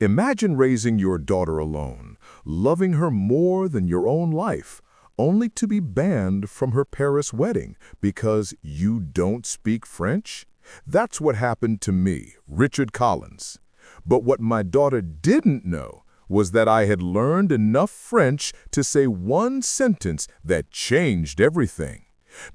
Imagine raising your daughter alone, loving her more than your own life, only to be banned from her Paris wedding because you don't speak French? That's what happened to me, Richard Collins. But what my daughter didn't know was that I had learned enough French to say one sentence that changed everything.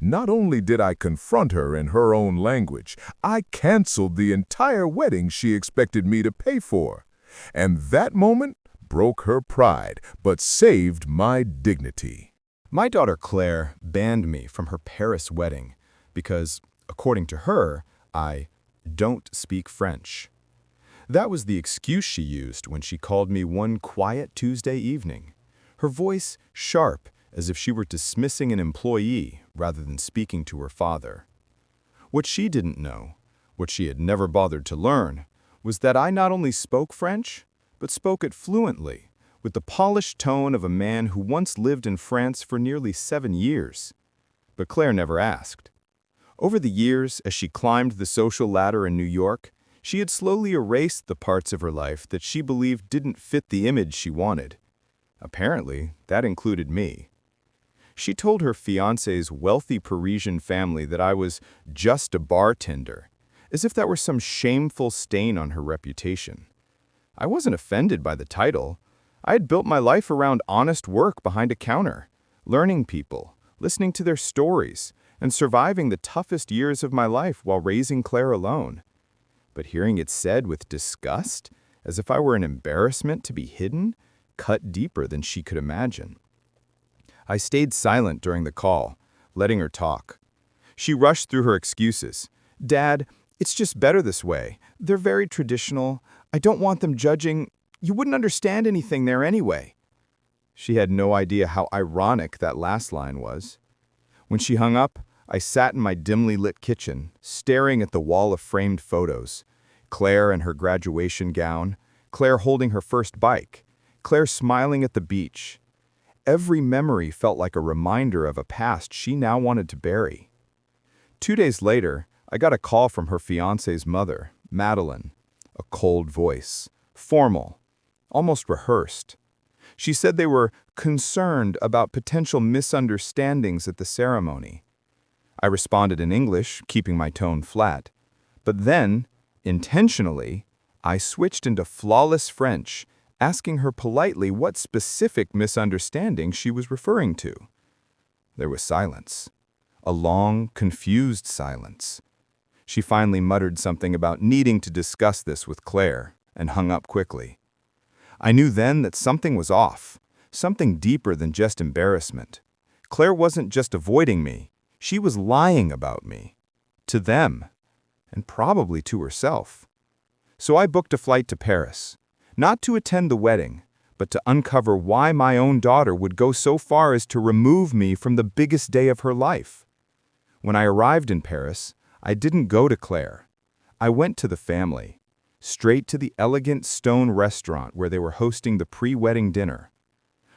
Not only did I confront her in her own language, I canceled the entire wedding she expected me to pay for. And that moment broke her pride, but saved my dignity. My daughter Claire banned me from her Paris wedding because, according to her, I don't speak French. That was the excuse she used when she called me one quiet Tuesday evening, her voice sharp as if she were dismissing an employee rather than speaking to her father. What she didn't know, what she had never bothered to learn, was that I not only spoke French, but spoke it fluently, with the polished tone of a man who once lived in France for nearly 7 years. But Claire never asked. Over the years, as she climbed the social ladder in New York, she had slowly erased the parts of her life that she believed didn't fit the image she wanted. Apparently, that included me. She told her fiancé's wealthy Parisian family that I was just a bartender, as if that were some shameful stain on her reputation. I wasn't offended by the title. I had built my life around honest work behind a counter, learning people, listening to their stories, and surviving the toughest years of my life while raising Claire alone. But hearing it said with disgust, as if I were an embarrassment to be hidden, cut deeper than she could imagine. I stayed silent during the call, letting her talk. She rushed through her excuses. "Dad, it's just better this way. They're very traditional. I don't want them judging. You wouldn't understand anything there anyway." She had no idea how ironic that last line was. When she hung up, I sat in my dimly lit kitchen, staring at the wall of framed photos. Claire in her graduation gown, Claire holding her first bike, Claire smiling at the beach. Every memory felt like a reminder of a past she now wanted to bury. 2 days later, I got a call from her fiancé's mother, Madeline. A cold voice, formal, almost rehearsed. She said they were concerned about potential misunderstandings at the ceremony. I responded in English, keeping my tone flat. But then, intentionally, I switched into flawless French, asking her politely what specific misunderstanding she was referring to. There was silence. A long, confused silence. She finally muttered something about needing to discuss this with Claire, and hung up quickly. I knew then that something was off, something deeper than just embarrassment. Claire wasn't just avoiding me, she was lying about me. To them, and probably to herself. So I booked a flight to Paris, not to attend the wedding, but to uncover why my own daughter would go so far as to remove me from the biggest day of her life. When I arrived in Paris, I didn't go to Claire. I went to the family, straight to the elegant stone restaurant where they were hosting the pre-wedding dinner.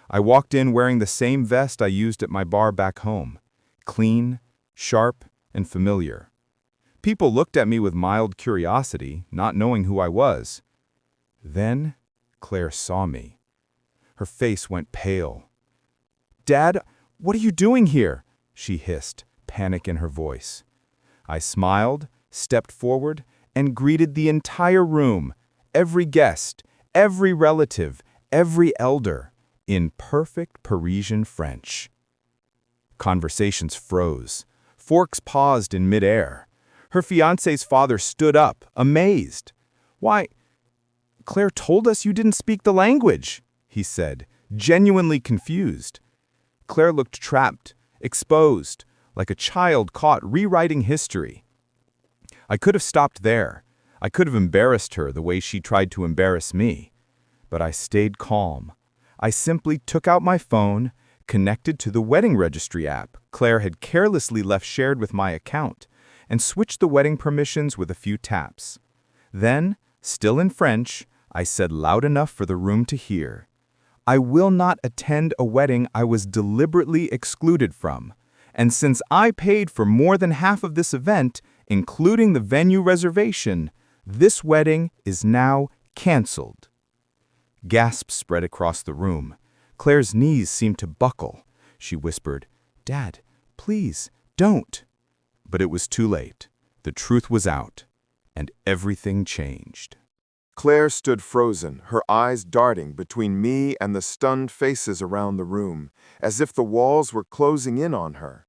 I walked in wearing the same vest I used at my bar back home, clean, sharp, and familiar. People looked at me with mild curiosity, not knowing who I was. Then, Claire saw me. Her face went pale. "Dad, what are you doing here?" she hissed, panic in her voice. I smiled, stepped forward, and greeted the entire room, every guest, every relative, every elder, in perfect Parisian French. Conversations froze. Forks paused in midair. Her fiancé's father stood up, amazed. "Why, Claire told us you didn't speak the language," he said, genuinely confused. Claire looked trapped, exposed, like a child caught rewriting history. I could have stopped there. I could have embarrassed her the way she tried to embarrass me. But I stayed calm. I simply took out my phone, connected to the wedding registry app Claire had carelessly left shared with my account, and switched the wedding permissions with a few taps. Then, still in French, I said loud enough for the room to hear, "I will not attend a wedding I was deliberately excluded from, and since I paid for more than half of this event, including the venue reservation, this wedding is now canceled." Gasps spread across the room. Claire's knees seemed to buckle. She whispered, "Dad, please, don't." But it was too late. The truth was out, and everything changed. Claire stood frozen, her eyes darting between me and the stunned faces around the room, as if the walls were closing in on her.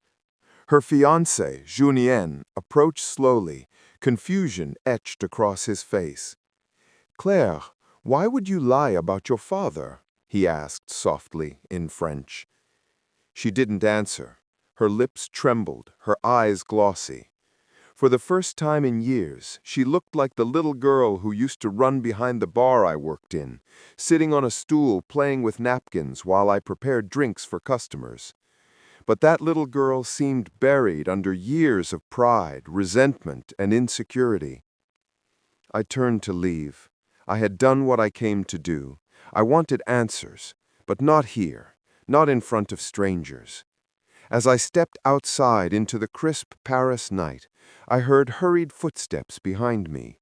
Her fiancé, Julien, approached slowly, confusion etched across his face. "Claire, why would you lie about your father?" he asked softly in French. She didn't answer. Her lips trembled, her eyes glossy. For the first time in years, she looked like the little girl who used to run behind the bar I worked in, sitting on a stool playing with napkins while I prepared drinks for customers. But that little girl seemed buried under years of pride, resentment, and insecurity. I turned to leave. I had done what I came to do. I wanted answers, but not here, not in front of strangers. As I stepped outside into the crisp Paris night, I heard hurried footsteps behind me.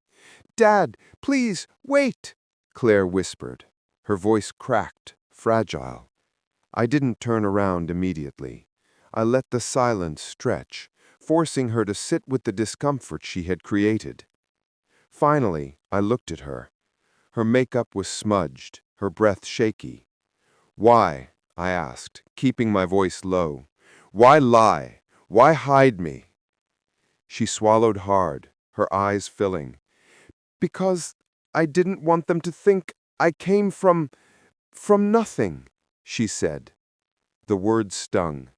"Dad, please, wait!" Claire whispered. Her voice cracked, fragile. I didn't turn around immediately. I let the silence stretch, forcing her to sit with the discomfort she had created. Finally, I looked at her. Her makeup was smudged, her breath shaky. "Why?" I asked, keeping my voice low. "Why lie? Why hide me?" She swallowed hard, her eyes filling. "Because I didn't want them to think I came from nothing," she said. The words stung.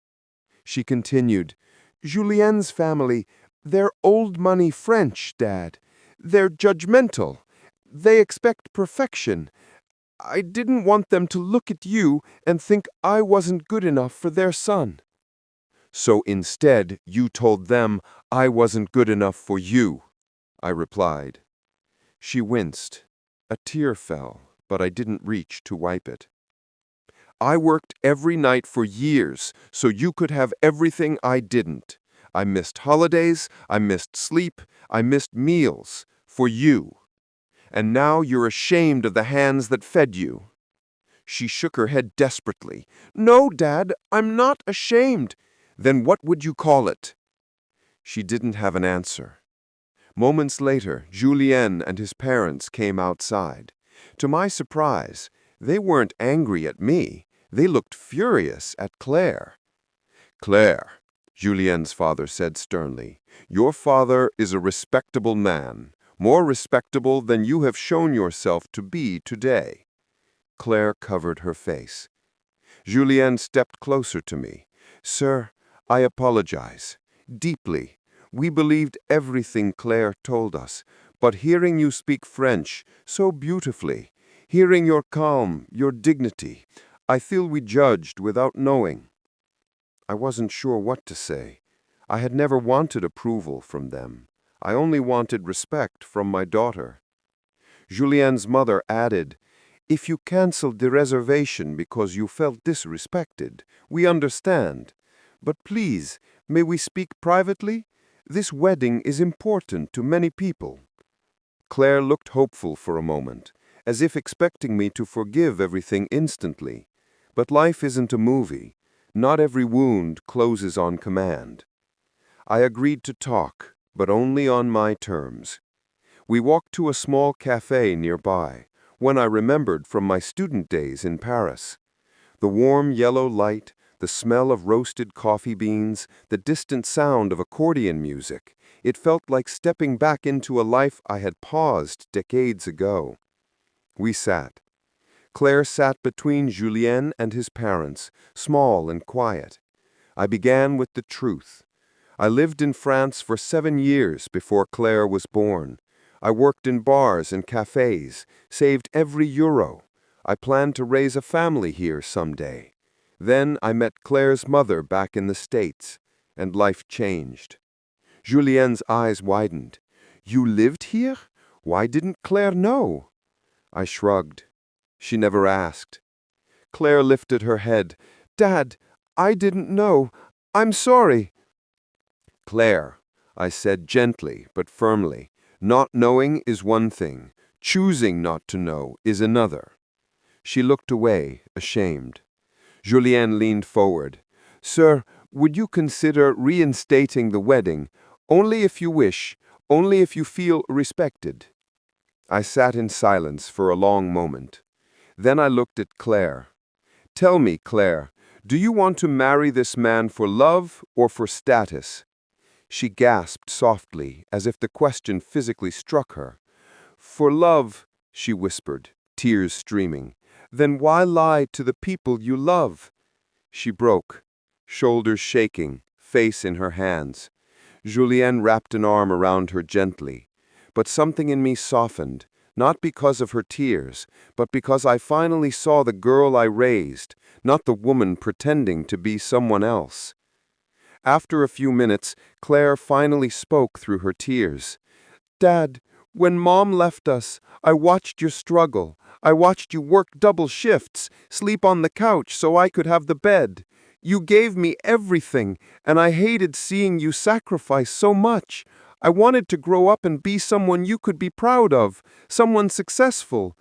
She continued, "Julien's family, they're old money French, Dad. They're judgmental. They expect perfection. I didn't want them to look at you and think I wasn't good enough for their son." "So instead, you told them I wasn't good enough for you," I replied. She winced. A tear fell, but I didn't reach to wipe it. "I worked every night for years so you could have everything I didn't. I missed holidays, I missed sleep, I missed meals for you. And now you're ashamed of the hands that fed you." She shook her head desperately. "No, Dad, I'm not ashamed." "Then what would you call it?" She didn't have an answer. Moments later, Julien and his parents came outside. To my surprise, they weren't angry at me. They looked furious at Claire. "Claire," Julien's father said sternly, "your father is a respectable man, more respectable than you have shown yourself to be today." Claire covered her face. Julien stepped closer to me. "Sir, I apologize. Deeply. We believed everything Claire told us, but hearing you speak French so beautifully, hearing your calm, your dignity, I feel we judged without knowing." I wasn't sure what to say. I had never wanted approval from them. I only wanted respect from my daughter. Julien's mother added, "If you canceled the reservation because you felt disrespected, we understand. But please, may we speak privately? This wedding is important to many people." Claire looked hopeful for a moment, as if expecting me to forgive everything instantly. But life isn't a movie. Not every wound closes on command. I agreed to talk, but only on my terms. We walked to a small cafe nearby, one I remembered from my student days in Paris. The warm yellow light, the smell of roasted coffee beans, the distant sound of accordion music. It felt like stepping back into a life I had paused decades ago. We sat. Claire sat between Julien and his parents, small and quiet. I began with the truth. I lived in France for 7 years before Claire was born. I worked in bars and cafes, saved every euro. I planned to raise a family here someday. Then I met Claire's mother back in the States, and life changed. Julien's eyes widened. "You lived here? Why didn't Claire know?" I shrugged. She never asked. Claire lifted her head. "Dad, I didn't know. I'm sorry." "Claire," I said gently but firmly, "not knowing is one thing. Choosing not to know is another." She looked away, ashamed. Julien leaned forward. "Sir, would you consider reinstating the wedding? Only if you wish, only if you feel respected." I sat in silence for a long moment. Then I looked at Claire. "Tell me, Claire, do you want to marry this man for love or for status?" She gasped softly, as if the question physically struck her. "For love," she whispered, tears streaming. "Then why lie to the people you love?" She broke, shoulders shaking, face in her hands. Julien wrapped an arm around her gently. But something in me softened, not because of her tears, but because I finally saw the girl I raised, not the woman pretending to be someone else. After a few minutes, Claire finally spoke through her tears. "Dad, when Mom left us, I watched your struggle. I watched you work double shifts, sleep on the couch so I could have the bed. You gave me everything, and I hated seeing you sacrifice so much. I wanted to grow up and be someone you could be proud of, someone successful.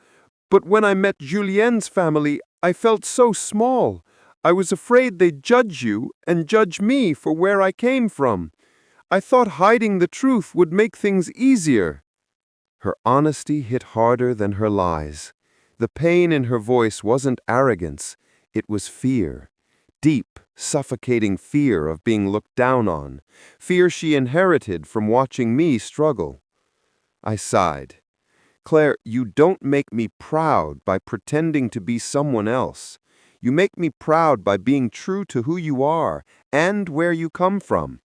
But when I met Julienne's family, I felt so small. I was afraid they'd judge you and judge me for where I came from. I thought hiding the truth would make things easier." Her honesty hit harder than her lies. The pain in her voice wasn't arrogance, it was fear. Deep, suffocating fear of being looked down on. Fear she inherited from watching me struggle. I sighed. "Claire, you don't make me proud by pretending to be someone else. You make me proud by being true to who you are and where you come from."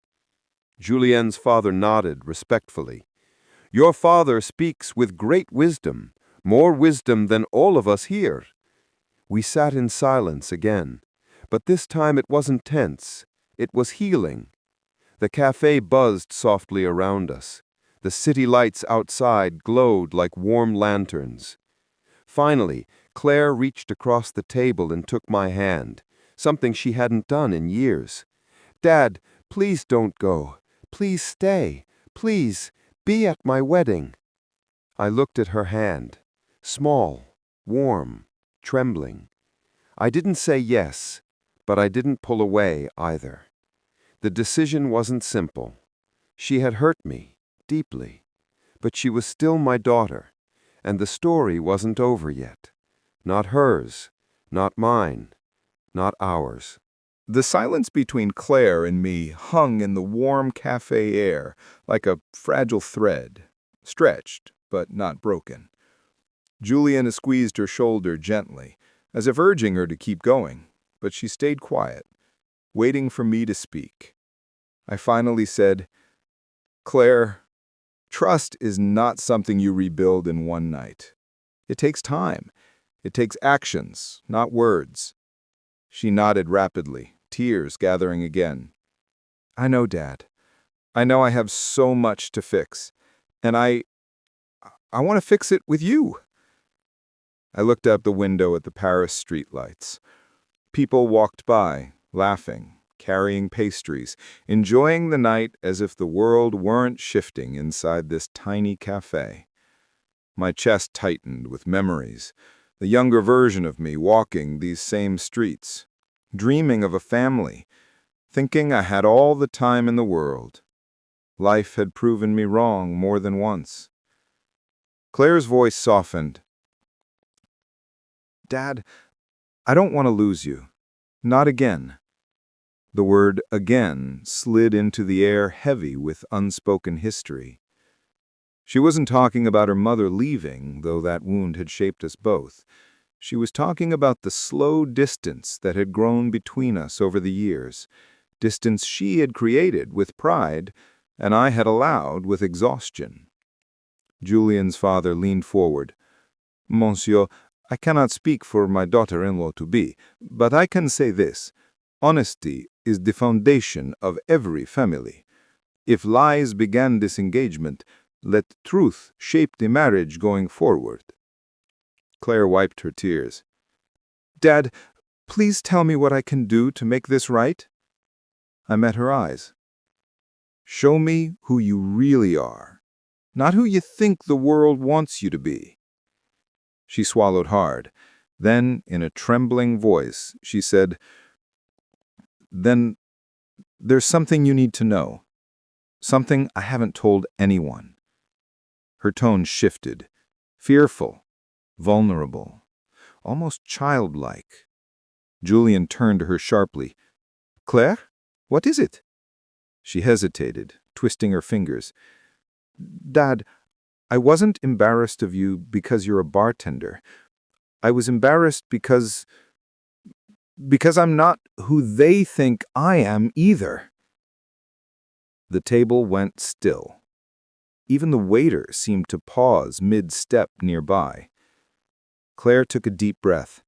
Julienne's father nodded respectfully. "Your father speaks with great wisdom, more wisdom than all of us here." We sat in silence again, but this time it wasn't tense. It was healing. The cafe buzzed softly around us. The city lights outside glowed like warm lanterns. Finally, Claire reached across the table and took my hand, something she hadn't done in years. "Dad, please don't go. Please stay. Please, be at my wedding." I looked at her hand, small, warm, trembling. I didn't say yes, but I didn't pull away either. The decision wasn't simple. She had hurt me, deeply, but she was still my daughter, and the story wasn't over yet. Not hers, not mine, not ours. The silence between Claire and me hung in the warm cafe air like a fragile thread, stretched but not broken. Juliana squeezed her shoulder gently, as if urging her to keep going, but she stayed quiet, waiting for me to speak. I finally said, "Claire, trust is not something you rebuild in one night. It takes time. It takes actions, not words." She nodded rapidly, tears gathering again. "I know, Dad. I know I have so much to fix, and I want to fix it with you." I looked out the window at the Paris streetlights. People walked by, laughing, carrying pastries, enjoying the night as if the world weren't shifting inside this tiny cafe. My chest tightened with memories, the younger version of me walking these same streets, dreaming of a family, thinking I had all the time in the world. Life had proven me wrong more than once. Claire's voice softened. "Dad, I don't want to lose you. Not again." The word "again" slid into the air heavy with unspoken history. She wasn't talking about her mother leaving, though that wound had shaped us both. She was talking about the slow distance that had grown between us over the years, distance she had created with pride, and I had allowed with exhaustion. Julian's father leaned forward. "Monsieur, I cannot speak for my daughter-in-law-to-be, but I can say this. Honesty is the foundation of every family. If lies began this engagement, let truth shape the marriage going forward." Claire wiped her tears. "Dad, please tell me what I can do to make this right." I met her eyes. "Show me who you really are, not who you think the world wants you to be." She swallowed hard. Then, in a trembling voice, she said, "Then there's something you need to know. Something I haven't told anyone." Her tone shifted, fearful, vulnerable, almost childlike. Julian turned to her sharply. "Claire, what is it?" She hesitated, twisting her fingers. "Dad, I wasn't embarrassed of you because you're a bartender. I was embarrassed because I'm not who they think I am either." The table went still. Even the waiter seemed to pause mid-step nearby. Claire took a deep breath.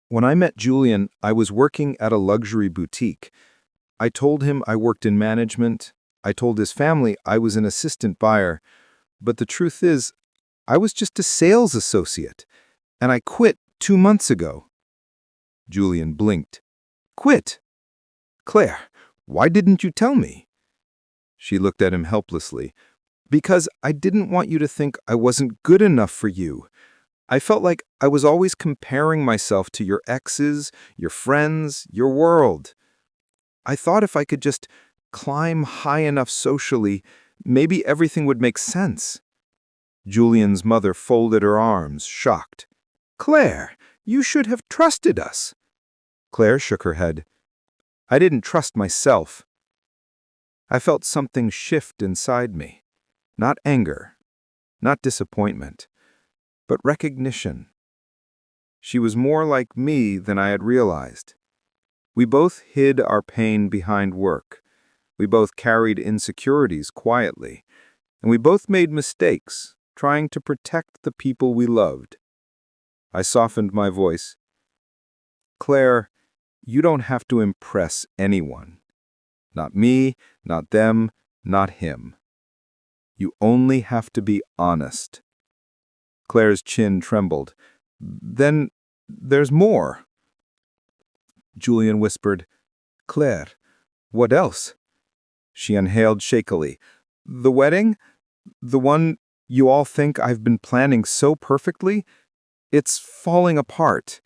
"When I met Julian, I was working at a luxury boutique. I told him I worked in management. I told his family I was an assistant buyer. But the truth is, I was just a sales associate, and I quit 2 months ago." Julian blinked. "Quit? Claire, why didn't you tell me?" She looked at him helplessly. "Because I didn't want you to think I wasn't good enough for you. I felt like I was always comparing myself to your exes, your friends, your world. I thought if I could just climb high enough socially, maybe everything would make sense." Julian's mother folded her arms, shocked. "Claire, you should have trusted us." Claire shook her head. "I didn't trust myself. I felt something shift inside me. Not anger, not disappointment, but recognition. She was more like me than I had realized. We both hid our pain behind work. We both carried insecurities quietly. And we both made mistakes, trying to protect the people we loved." I softened my voice. "Claire, you don't have to impress anyone. Not me, not them, not him. You only have to be honest." Claire's chin trembled. "Then there's more." Julian whispered, "Claire, what else?" She inhaled shakily. "The wedding? The one you all think I've been planning so perfectly? It's falling apart.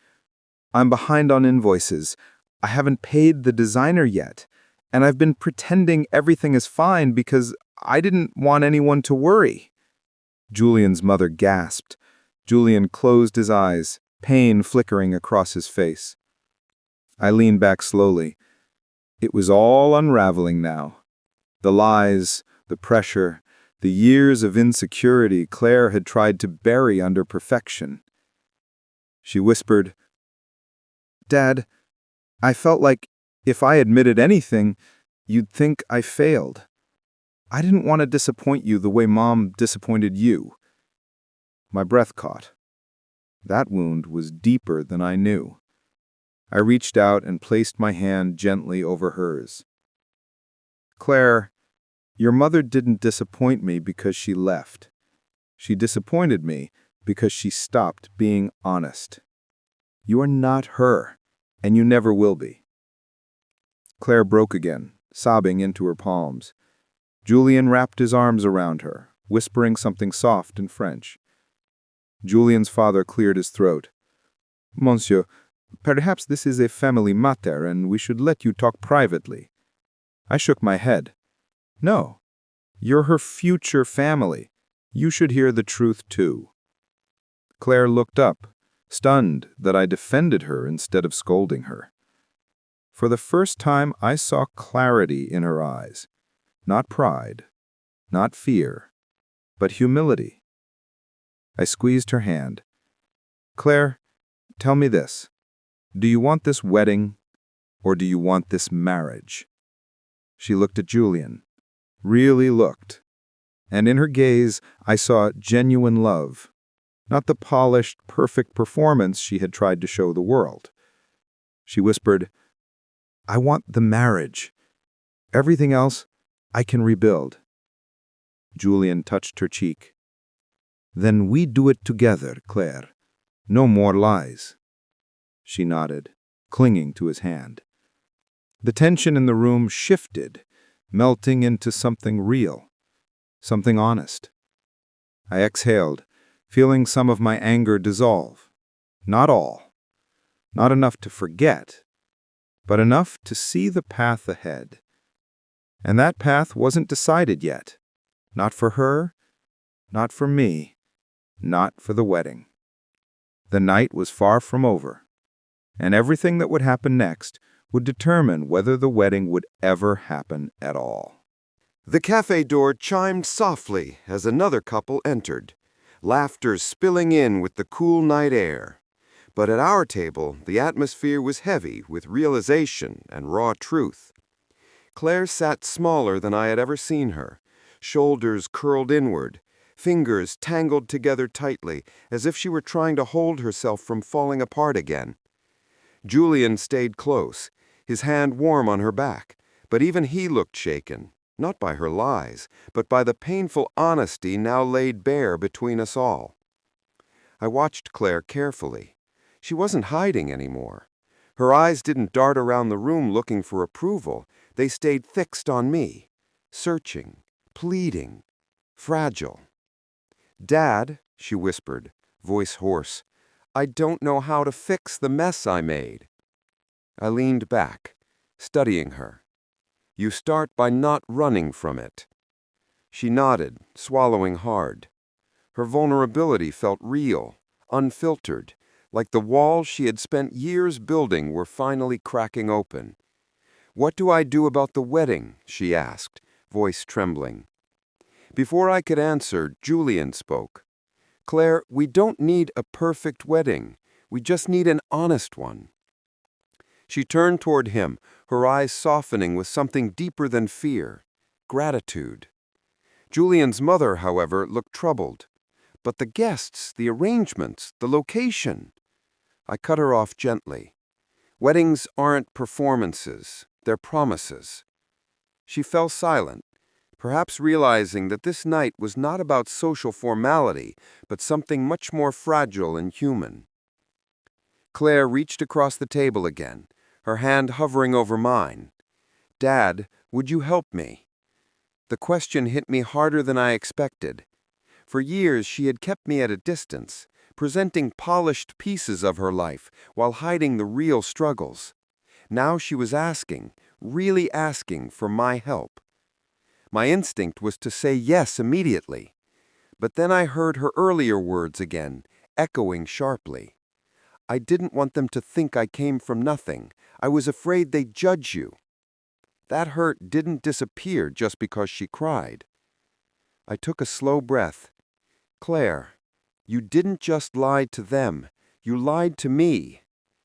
I'm behind on invoices. I haven't paid the designer yet. And I've been pretending everything is fine because I didn't want anyone to worry." Julian's mother gasped. Julian closed his eyes, pain flickering across his face. I leaned back slowly. It was all unraveling now. The lies, the pressure, the years of insecurity Claire had tried to bury under perfection. She whispered, "Dad, I felt like if I admitted anything, you'd think I failed. I didn't want to disappoint you the way Mom disappointed you." My breath caught. That wound was deeper than I knew. I reached out and placed my hand gently over hers. "Claire, your mother didn't disappoint me because she left. She disappointed me because she stopped being honest. You are not her, and you never will be." Claire broke again, sobbing into her palms. Julian wrapped his arms around her, whispering something soft in French. Julian's father cleared his throat. "Monsieur, perhaps this is a family matter and we should let you talk privately." I shook my head. "No, you're her future family. You should hear the truth too." Claire looked up, stunned that I defended her instead of scolding her. For the first time, I saw clarity in her eyes. Not pride, not fear, but humility. I squeezed her hand. "Claire, tell me this. Do you want this wedding, or do you want this marriage?" She looked at Julian. Really looked. And in her gaze, I saw genuine love. Not the polished, perfect performance she had tried to show the world. She whispered, "I want the marriage. Everything else, I can rebuild." Julian touched her cheek. "Then we do it together, Claire. No more lies." She nodded, clinging to his hand. The tension in the room shifted, melting into something real, something honest. I exhaled, feeling some of my anger dissolve. Not all. Not enough to forget, but enough to see the path ahead. And that path wasn't decided yet. Not for her, not for me, not for the wedding. The night was far from over, and everything that would happen next would determine whether the wedding would ever happen at all. The cafe door chimed softly as another couple entered, laughter spilling in with the cool night air. But at our table, the atmosphere was heavy with realization and raw truth. Claire sat smaller than I had ever seen her, shoulders curled inward, fingers tangled together tightly, as if she were trying to hold herself from falling apart again. Julian stayed close, his hand warm on her back, but even he looked shaken, not by her lies, but by the painful honesty now laid bare between us all. I watched Claire carefully. She wasn't hiding anymore. Her eyes didn't dart around the room looking for approval. They stayed fixed on me, searching, pleading, fragile. "Dad," she whispered, voice hoarse, "I don't know how to fix the mess I made." I leaned back, studying her. "You start by not running from it." She nodded, swallowing hard. Her vulnerability felt real, unfiltered, like the walls she had spent years building were finally cracking open. "What do I do about the wedding?" she asked, voice trembling. Before I could answer, Julian spoke. "Claire, we don't need a perfect wedding. We just need an honest one." She turned toward him, her eyes softening with something deeper than fear, gratitude. Julian's mother, however, looked troubled. "But the guests, the arrangements, the location." I cut her off gently. "Weddings aren't performances, they're promises." She fell silent, perhaps realizing that this night was not about social formality, but something much more fragile and human. Claire reached across the table again, her hand hovering over mine. "Dad, would you help me?" The question hit me harder than I expected. For years she had kept me at a distance, presenting polished pieces of her life while hiding the real struggles. Now she was asking, really asking for my help. My instinct was to say yes immediately. But then I heard her earlier words again, echoing sharply. "I didn't want them to think I came from nothing. I was afraid they'd judge you." That hurt didn't disappear just because she cried. I took a slow breath. "Claire, you didn't just lie to them. You lied to me.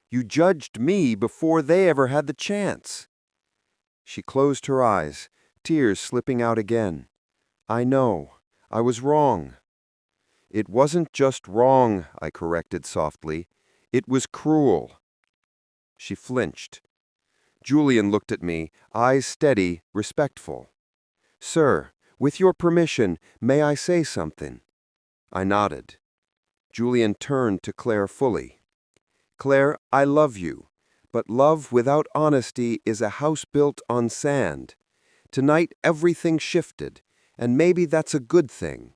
You judged me before they ever had the chance." She closed her eyes, tears slipping out again. "I know. I was wrong." "It wasn't just wrong," I corrected softly. "It was cruel." She flinched. Julian looked at me, eyes steady, respectful. "Sir, with your permission, may I say something?" I nodded. Julian turned to Claire fully. "Claire, I love you, but love without honesty is a house built on sand. Tonight everything shifted, and maybe that's a good thing.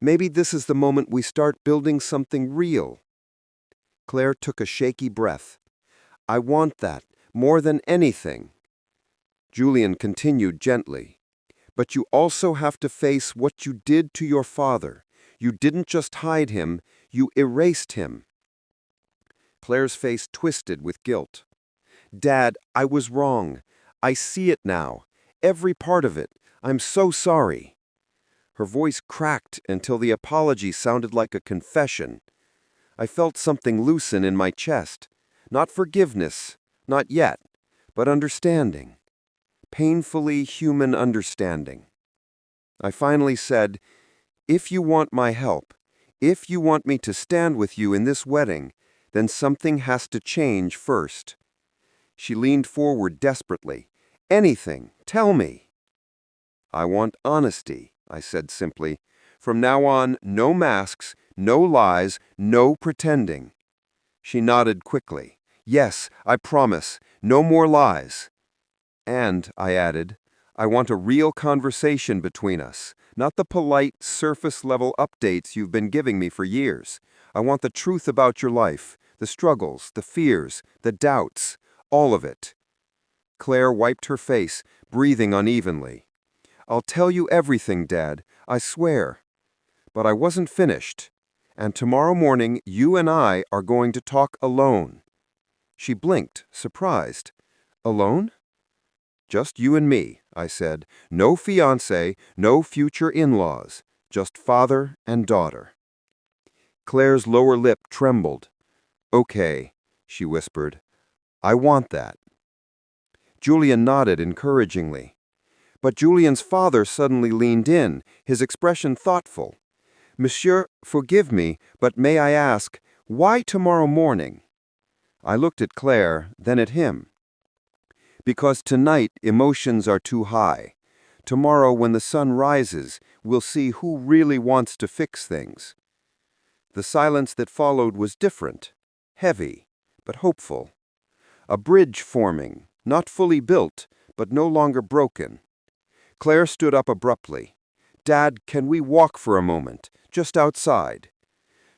Maybe this is the moment we start building something real." Claire took a shaky breath. "I want that, more than anything." Julian continued gently. "But you also have to face what you did to your father. You didn't just hide him, you erased him." Claire's face twisted with guilt. "Dad, I was wrong. I see it now. Every part of it. I'm so sorry." Her voice cracked until the apology sounded like a confession. I felt something loosen in my chest. Not forgiveness, not yet, but understanding. Painfully human understanding. I finally said, "If you want my help, if you want me to stand with you in this wedding, then something has to change first." She leaned forward desperately. "Anything, tell me." "I want honesty," I said simply. "From now on, no masks, no lies, no pretending." She nodded quickly. "Yes, I promise. No more lies." "And," I added, "I want a real conversation between us, not the polite, surface-level updates you've been giving me for years. I want the truth about your life, the struggles, the fears, the doubts, all of it." Claire wiped her face, breathing unevenly. "I'll tell you everything, Dad, I swear." But I wasn't finished. "And tomorrow morning, you and I are going to talk alone." She blinked, surprised. "Alone?" "Just you and me," I said. "No fiancé, no future in-laws. Just father and daughter." Claire's lower lip trembled. "Okay," she whispered. "I want that." Julian nodded encouragingly. But Julian's father suddenly leaned in, his expression thoughtful. "Monsieur, forgive me, but may I ask, why tomorrow morning?" I looked at Claire, then at him. "Because tonight emotions are too high. Tomorrow, when the sun rises, we'll see who really wants to fix things." The silence that followed was different, heavy, but hopeful. A bridge forming, not fully built, but no longer broken. Claire stood up abruptly. "Dad, can we walk for a moment, just outside?"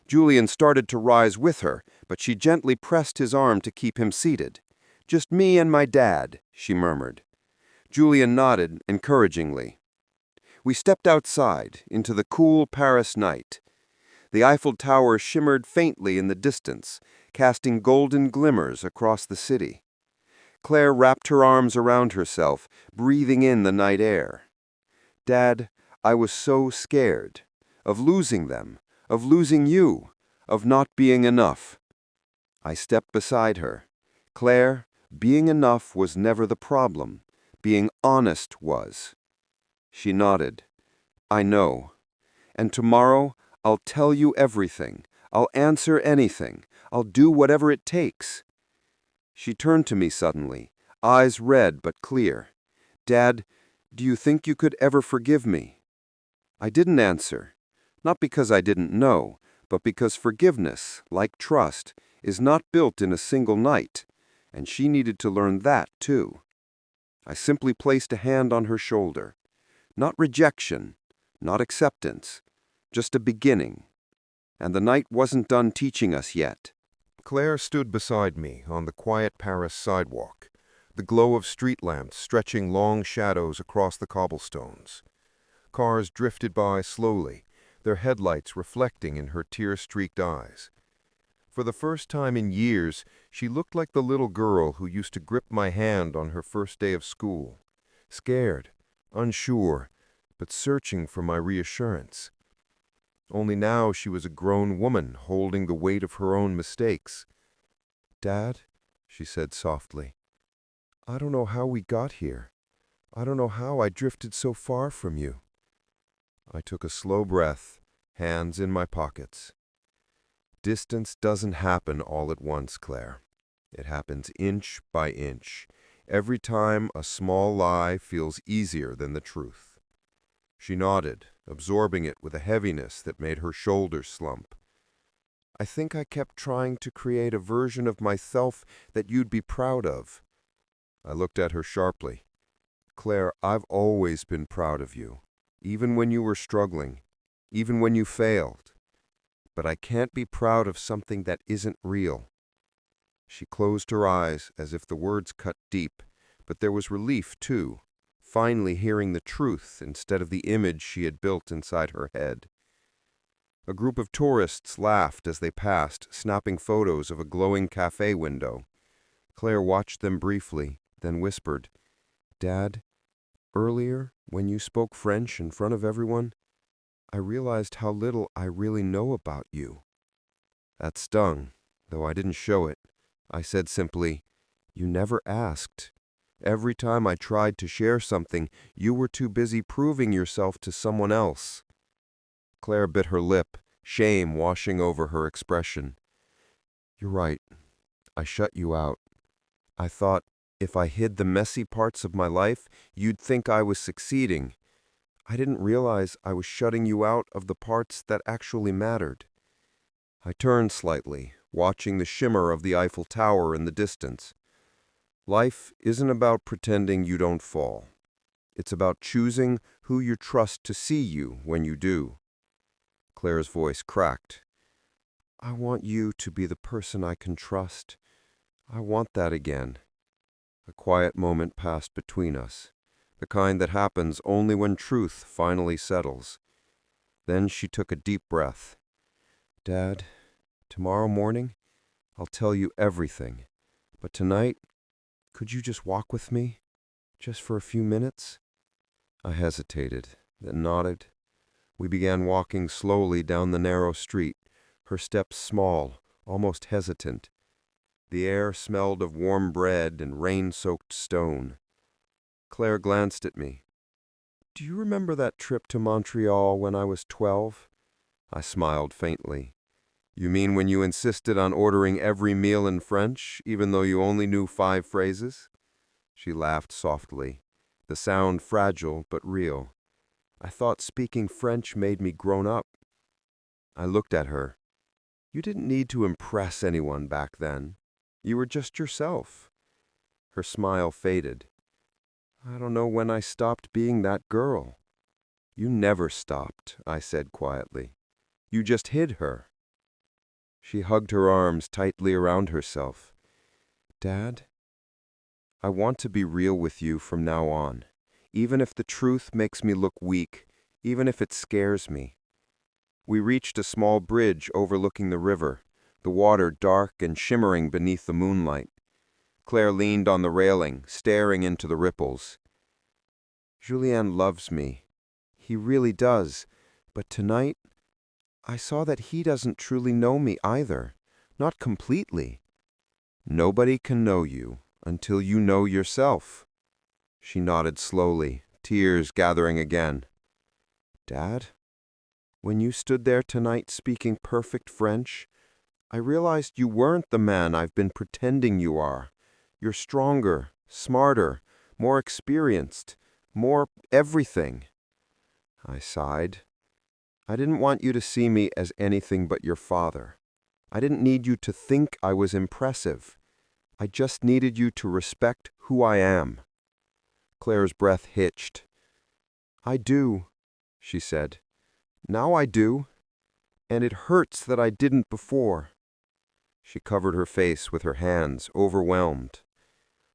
Julian started to rise with her, but she gently pressed his arm to keep him seated. "Just me and my dad," she murmured. Julian nodded encouragingly. We stepped outside, into the cool Paris night. The Eiffel Tower shimmered faintly in the distance, casting golden glimmers across the city. Claire wrapped her arms around herself, breathing in the night air. "Dad, I was so scared. Of losing them, of losing you, of not being enough." I stepped beside her. "Claire, being enough was never the problem. Being honest was." She nodded. "I know. And tomorrow, I'll tell you everything. I'll answer anything. I'll do whatever it takes." She turned to me suddenly, eyes red but clear. "Dad, do you think you could ever forgive me?" I didn't answer, not because I didn't know, but because forgiveness, like trust, is not built in a single night, and she needed to learn that too. I simply placed a hand on her shoulder. Not rejection, not acceptance, just a beginning. And the night wasn't done teaching us yet. Claire stood beside me on the quiet Paris sidewalk, the glow of street lamps stretching long shadows across the cobblestones. Cars drifted by slowly, their headlights reflecting in her tear-streaked eyes. For the first time in years, she looked like the little girl who used to grip my hand on her first day of school, scared, unsure, but searching for my reassurance. Only now she was a grown woman holding the weight of her own mistakes. "Dad," she said softly, "I don't know how we got here. I don't know how I drifted so far from you." I took a slow breath, hands in my pockets. Distance doesn't happen all at once, Claire. It happens inch by inch, every time a small lie feels easier than the truth. She nodded, absorbing it with a heaviness that made her shoulders slump. "I think I kept trying to create a version of myself that you'd be proud of." I looked at her sharply. "Claire, I've always been proud of you, even when you were struggling, even when you failed. But I can't be proud of something that isn't real." She closed her eyes as if the words cut deep, but there was relief too, finally hearing the truth instead of the image she had built inside her head. A group of tourists laughed as they passed, snapping photos of a glowing cafe window. Claire watched them briefly, then whispered, "Dad, earlier, when you spoke French in front of everyone, I realized how little I really know about you." That stung, though I didn't show it. I said simply, "You never asked. Every time I tried to share something, you were too busy proving yourself to someone else." Claire bit her lip, shame washing over her expression. "You're right. I shut you out. I thought if I hid the messy parts of my life, you'd think I was succeeding. I didn't realize I was shutting you out of the parts that actually mattered." I turned slightly, watching the shimmer of the Eiffel Tower in the distance. Life isn't about pretending you don't fall. It's about choosing who you trust to see you when you do. Claire's voice cracked. I want you to be the person I can trust. I want that again." A quiet moment passed between us, the kind that happens only when truth finally settles. Then she took a deep breath. "Dad, tomorrow morning, I'll tell you everything. But tonight, could you just walk with me? Just for a few minutes?" I hesitated, then nodded. We began walking slowly down the narrow street, her steps small, almost hesitant. The air smelled of warm bread and rain-soaked stone. Claire glanced at me. "Do you remember that trip to Montreal when I was 12? I smiled faintly. "You mean when you insisted on ordering every meal in French, even though you only knew 5 phrases? She laughed softly, the sound fragile but real. "I thought speaking French made me grown up." I looked at her. "You didn't need to impress anyone back then. You were just yourself." Her smile faded. "I don't know when I stopped being that girl." "You never stopped," I said quietly. "You just hid her." She hugged her arms tightly around herself. "Dad, I want to be real with you from now on, even if the truth makes me look weak, even if it scares me." We reached a small bridge overlooking the river, the water dark and shimmering beneath the moonlight. Claire leaned on the railing, staring into the ripples. "Julien loves me. He really does. But tonight, I saw that he doesn't truly know me either. Not completely." "Nobody can know you until you know yourself." She nodded slowly, tears gathering again. "Dad, when you stood there tonight speaking perfect French, I realized you weren't the man I've been pretending you are. You're stronger, smarter, more experienced, more everything." I sighed. "I didn't want you to see me as anything but your father. I didn't need you to think I was impressive. I just needed you to respect who I am." Claire's breath hitched. "I do," she said. "Now I do. And it hurts that I didn't before." She covered her face with her hands, overwhelmed.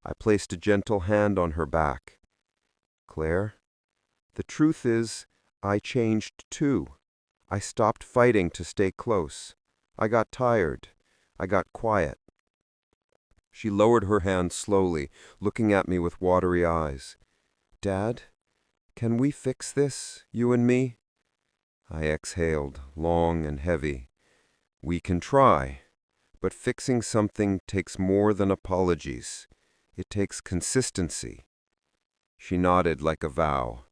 I placed a gentle hand on her back. "Claire, the truth is, I changed too. I stopped fighting to stay close. I got tired. I got quiet." She lowered her hand slowly, looking at me with watery eyes. "Dad, can we fix this, you and me?" I exhaled, long and heavy. "We can try, but fixing something takes more than apologies. It takes consistency." She nodded like a vow.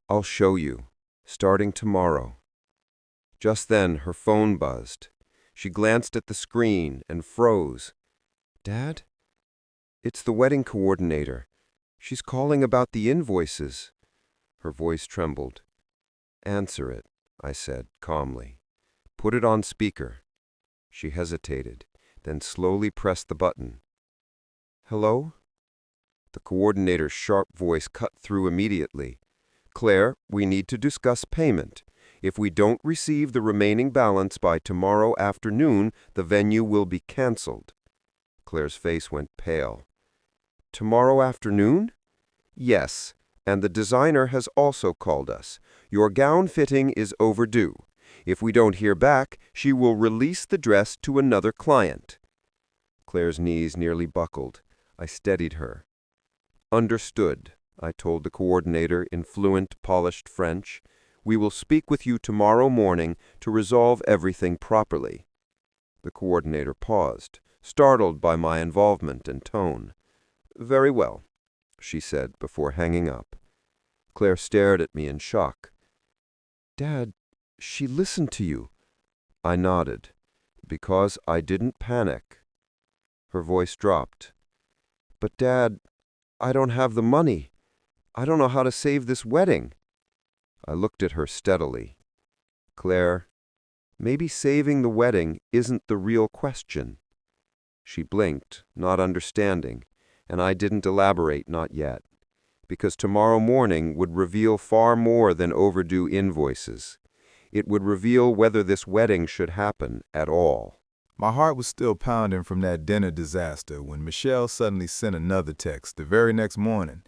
"I'll show you, starting tomorrow." Just then, her phone buzzed. She glanced at the screen and froze. "Dad? It's the wedding coordinator. She's calling about the invoices." Her voice trembled. "Answer it," I said calmly. "Put it on speaker." She hesitated, then slowly pressed the button. "Hello?" The coordinator's sharp voice cut through immediately. "Claire, we need to discuss payment. If we don't receive the remaining balance by tomorrow afternoon, the venue will be canceled." Claire's face went pale. "Tomorrow afternoon?" "Yes, and the designer has also called us. Your gown fitting is overdue. If we don't hear back, she will release the dress to another client." Claire's knees nearly buckled. I steadied her. "Understood," I told the coordinator in fluent, polished French. "We will speak with you tomorrow morning to resolve everything properly." The coordinator paused, startled by my involvement and tone. "Very well," she said before hanging up. Claire stared at me in shock. "Dad, she listened to you." I nodded. "Because I didn't panic." Her voice dropped. "But Dad, I don't have the money. I don't know how to save this wedding." I looked at her steadily. "Claire, maybe saving the wedding isn't the real question." She blinked, not understanding, and I didn't elaborate, not yet, because tomorrow morning would reveal far more than overdue invoices. It would reveal whether this wedding should happen at all. My heart was still pounding from that dinner disaster when Michelle suddenly sent another text the very next morning.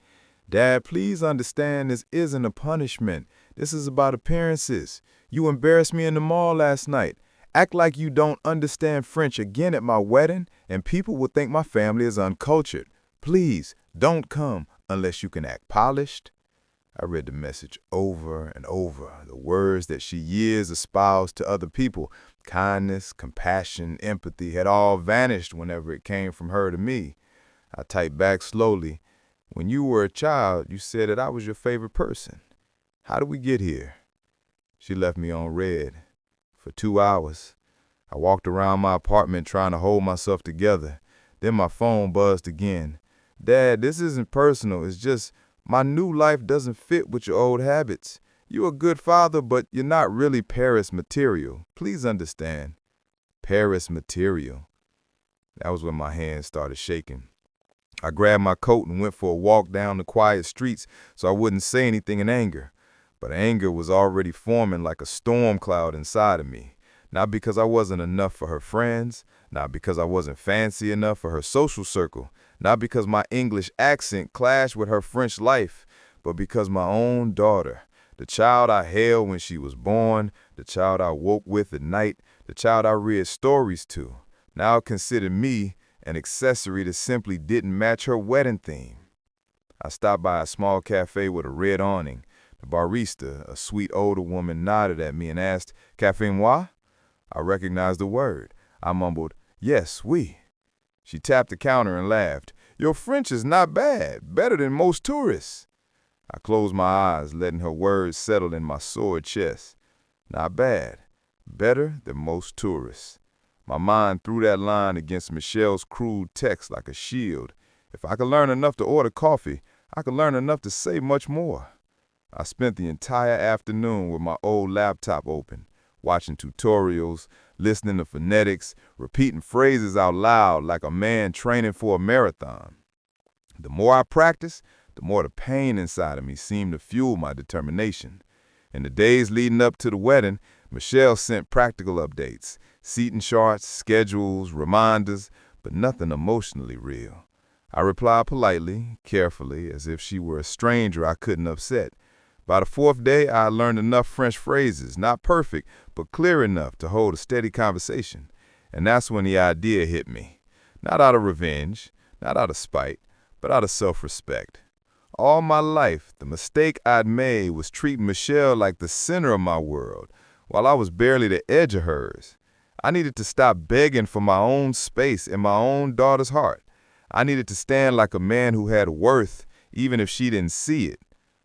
Dad, please understand this isn't a punishment. This is about appearances. You embarrassed me in the mall last night. Act like you don't understand French again at my wedding, and people will think my family is uncultured. Please, don't come unless you can act polished. I read the message over and over, the words that she years espoused to other people. Kindness, compassion, empathy had all vanished whenever it came from her to me. I typed back slowly. When you were a child, you said that I was your favorite person. How did we get here? She left me on read. For 2 hours, I walked around my apartment trying to hold myself together. Then my phone buzzed again. Dad, this isn't personal. It's just my new life doesn't fit with your old habits. You're a good father, but you're not really Paris material. Please understand. Paris material. That was when my hands started shaking. I grabbed my coat and went for a walk down the quiet streets so I wouldn't say anything in anger. But anger was already forming like a storm cloud inside of me. Not because I wasn't enough for her friends, not because I wasn't fancy enough for her social circle, not because my English accent clashed with her French life, but because my own daughter, the child I held when she was born, the child I woke with at night, the child I read stories to, now considered me an accessory that simply didn't match her wedding theme. I stopped by a small cafe with a red awning. The barista, a sweet older woman, nodded at me and asked, "Café moi?" I recognized the word. I mumbled, "Yes, oui." She tapped the counter and laughed. "Your French is not bad, better than most tourists." I closed my eyes, letting her words settle in my sore chest. Not bad, better than most tourists. My mind threw that line against Michelle's crude text like a shield. If I could learn enough to order coffee, I could learn enough to say much more. I spent the entire afternoon with my old laptop open, watching tutorials, listening to phonetics, repeating phrases out loud like a man training for a marathon. The more I practiced, the more the pain inside of me seemed to fuel my determination. In the days leading up to the wedding, Michelle sent practical updates, seating charts, schedules, reminders, but nothing emotionally real. I replied politely, carefully, as if she were a stranger I couldn't upset. By the fourth day, I had learned enough French phrases, not perfect, but clear enough to hold a steady conversation. And that's when the idea hit me. Not out of revenge, not out of spite, but out of self-respect. All my life, the mistake I'd made was treating Michelle like the center of my world, while I was barely the edge of hers. I needed to stop begging for my own space in my own daughter's heart. I needed to stand like a man who had worth, even if she didn't see it.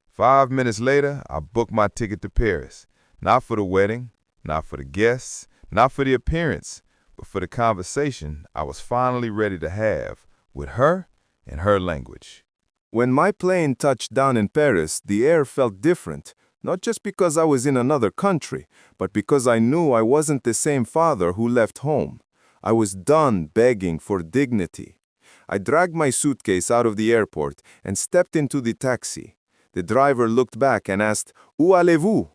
5 minutes later, I booked my ticket to Paris. Not for the wedding, not for the guests, not for the appearance, but for the conversation I was finally ready to have with her in her language. When my plane touched down in Paris, the air felt different, not just because I was in another country, but because I knew I wasn't the same father who left home. I was done begging for dignity. I dragged my suitcase out of the airport and stepped into the taxi. The driver looked back and asked, "Où allez-vous?"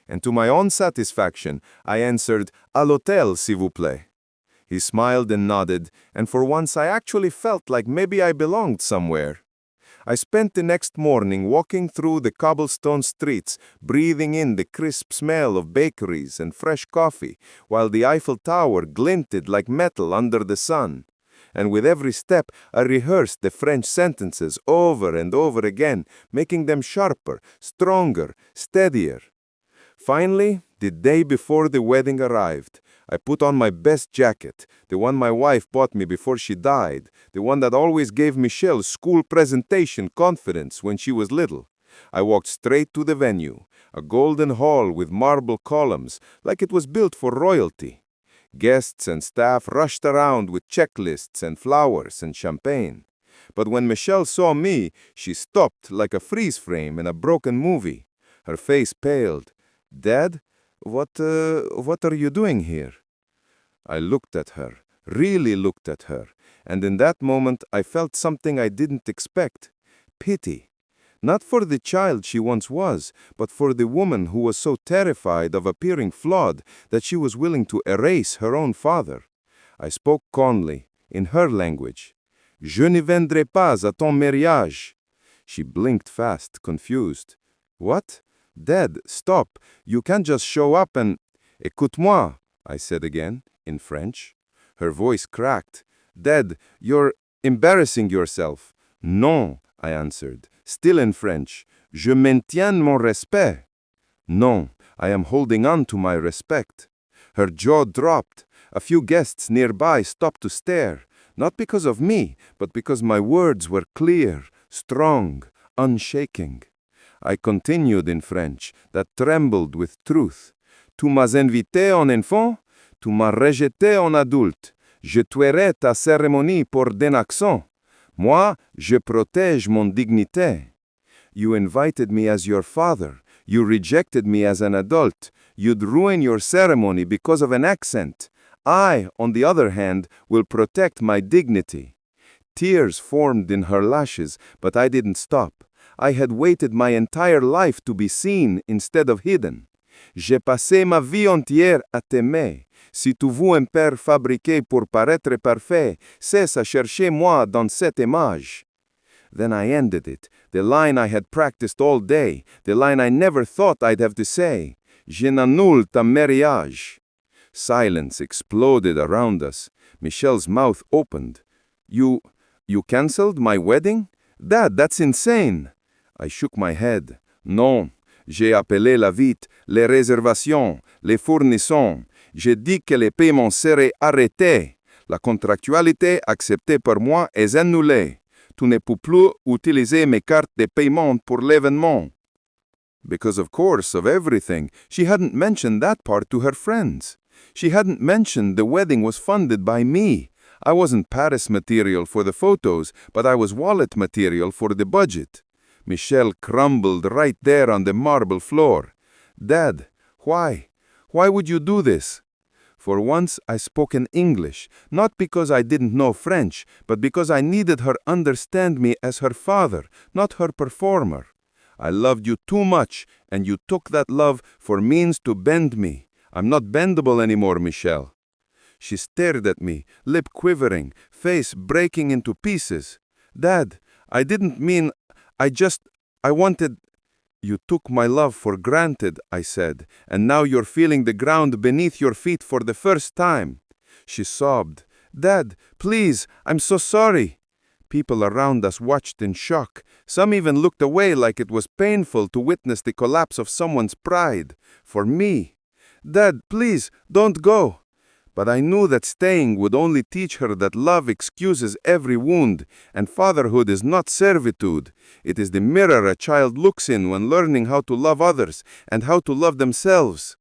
And to my own satisfaction, I answered, "À l'hôtel, s'il vous plaît." He smiled and nodded, and for once I actually felt like maybe I belonged somewhere. I spent the next morning walking through the cobblestone streets, breathing in the crisp smell of bakeries and fresh coffee, while the Eiffel Tower glinted like metal under the sun. And with every step, I rehearsed the French sentences over and over again, making them sharper, stronger, steadier. Finally, the day before the wedding arrived, I put on my best jacket, the one my wife bought me before she died, the one that always gave Michelle school presentation confidence when she was little. I walked straight to the venue, a golden hall with marble columns, like it was built for royalty. Guests and staff rushed around with checklists and flowers and champagne. But when Michelle saw me, she stopped like a freeze frame in a broken movie. Her face paled. "Dad, what are you doing here?" I looked at her, really looked at her, and in that moment I felt something I didn't expect. Pity. Not for the child she once was, but for the woman who was so terrified of appearing flawed that she was willing to erase her own father. I spoke calmly, in her language. Je ne viendrai pas à ton mariage. She blinked fast, confused. What? Dad, stop. You can't just show up and... Écoute-moi, I said again, in French. Her voice cracked. Dad, you're embarrassing yourself. Non, I answered, still in French. Je maintiens mon respect. Non, I am holding on to my respect. Her jaw dropped. A few guests nearby stopped to stare, not because of me, but because my words were clear, strong, unshaking. I continued in French, that trembled with truth. Tu m'as invité en enfant, tu m'as rejeté en adulte. Je tuerai ta cérémonie pour des accents. Moi, je protège mon dignité. You invited me as your father. You rejected me as an adult. You'd ruin your ceremony because of an accent. I, on the other hand, will protect my dignity. Tears formed in her lashes, but I didn't stop. I had waited my entire life to be seen instead of hidden. J'ai passé ma vie entière à t'aimer. Si tu veux un père fabriqué pour paraître parfait, cesse à chercher moi dans cette image. Then I ended it, the line I had practiced all day, the line I never thought I'd have to say. Je n'annule ta mariage. Silence exploded around us. Michelle's mouth opened. You canceled my wedding? Dad, that's insane. I shook my head. Non, j'ai appelé la vite, les réservations, les fournisseurs. J'ai dit que les paiements seraient arrêtés. La contractualité acceptée par moi est annulée. Tu ne peux plus utiliser mes cartes de paiement pour l'événement. Because of course, of everything, she hadn't mentioned that part to her friends. She hadn't mentioned the wedding was funded by me. I wasn't Paris material for the photos, but I was wallet material for the budget. Michelle crumbled right there on the marble floor. Dad, why? Why would you do this? For once, I spoke in English, not because I didn't know French, but because I needed her understand me as her father, not her performer. I loved you too much, and you took that love for means to bend me. I'm not bendable anymore, Michelle. She stared at me, lip quivering, face breaking into pieces. Dad, I didn't mean... I wanted... You took my love for granted, I said, and now you're feeling the ground beneath your feet for the first time. She sobbed. Dad, please, I'm so sorry. People around us watched in shock. Some even looked away like it was painful to witness the collapse of someone's pride. For me. Dad, please, don't go. But I knew that staying would only teach her that love excuses every wound, and fatherhood is not servitude. It is the mirror a child looks in when learning how to love others and how to love themselves.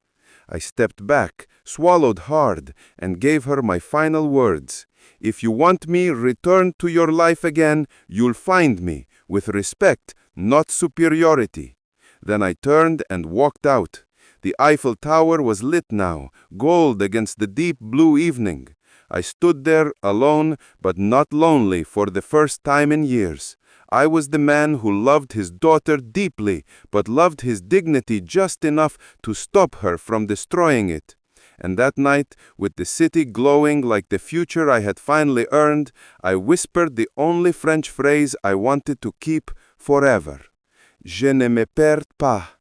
I stepped back, swallowed hard, and gave her my final words. If you want me returned to your life again, you'll find me, with respect, not superiority. Then I turned and walked out. The Eiffel Tower was lit now, gold against the deep blue evening. I stood there alone, but not lonely for the first time in years. I was the man who loved his daughter deeply, but loved his dignity just enough to stop her from destroying it. And that night, with the city glowing like the future I had finally earned, I whispered the only French phrase I wanted to keep forever. Je ne me perds pas.